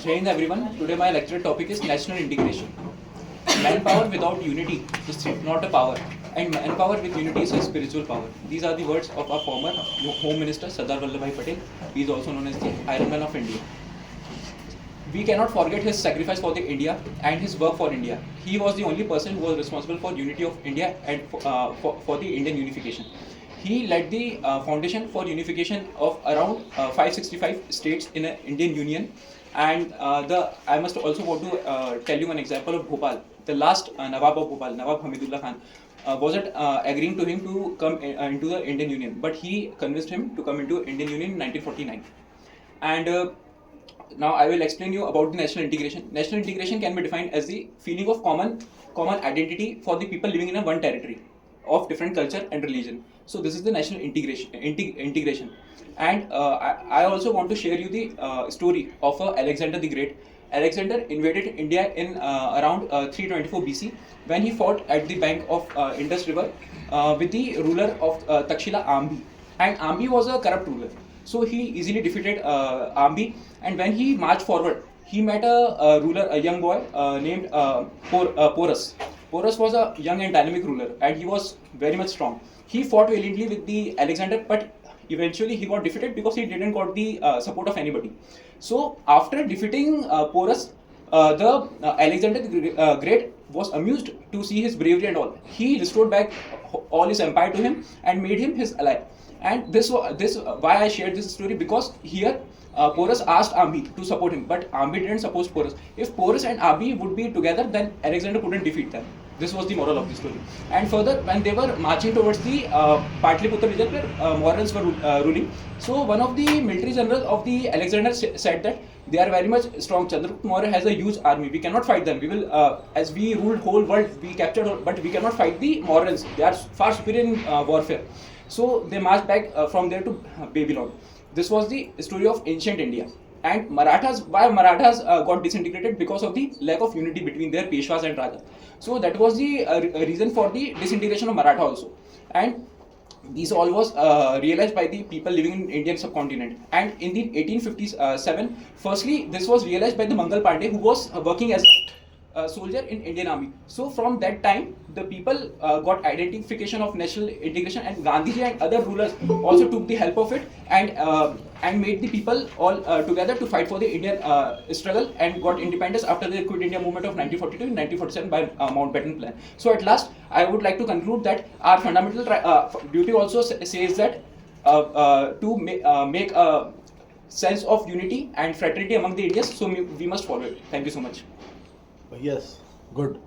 Jai Hind everyone. Today my lecture topic is national integration. Manpower without unity is not a power, and manpower with unity is a spiritual power. These are the words of our former Home Minister Sardar Vallabhbhai Patel. He is also known as the Iron Man of India. We cannot forget his sacrifice for the India and his work for India. He was the only person who was responsible for unity of India and for the Indian unification. He led the foundation for unification of around 565 states in an Indian Union. And I must also want to tell you an example of Bhopal. The last Nawab of Bhopal, Nawab Hamidullah Khan, wasn't agreeing to him to come into the Indian Union, but he convinced him to come into Indian Union in 1949. And now I will explain you about the national integration. National integration can be defined as the feeling of common identity for the people living in a one territory of different culture and religion. So this is the national integration. And I also want to share you the story of Alexander the Great. Alexander invaded India in around 324 BC when he fought at the bank of Indus River with the ruler of Takshila Ambi. And Ambi was a corrupt ruler. So he easily defeated Ambi, and when he marched forward, he met a ruler, a young boy named Porus. Porus was a young and dynamic ruler, and he was very much strong. He fought valiantly with the Alexander, but eventually he got defeated because he didn't got the support of anybody. So after defeating Porus, the Alexander the Great was amused to see his bravery and all. He restored back all his empire to him and made him his ally. And this why I shared this story, because here Porus asked Ambi to support him, but Ambi didn't support Porus. If Porus and Ambi would be together, then Alexander couldn't defeat them. This was the moral of the story. And further, when they were marching towards the Patliputra region where Mauryaans were ruling, so one of the military generals of the Alexander said that they are very much strong. Chandragupta Maurya has a huge army. We cannot fight them. We will, as we ruled whole world, we captured, but we cannot fight the Mauryans. They are far superior in warfare. So they marched back from there to Babylon. This was the story of ancient India. And Marathas, why Marathas got disintegrated? Because of the lack of unity between their Peshwas and Rajas. So that was the reason for the disintegration of Maratha also. And this all was realized by the people living in Indian subcontinent. And in the 1857, firstly, this was realized by the Mangal Pandey, who was working as a soldier in Indian Army. So from that time, the people got identification of national integration, and Gandhiji and other rulers also took the help of it and made the people all together to fight for the Indian struggle, and got independence after the Quit India movement of 1942 and 1947 by Mountbatten Plan. So at last, I would like to conclude that our fundamental duty also says that to make a sense of unity and fraternity among the Indians, so we must follow it. Thank you so much. Yes, good.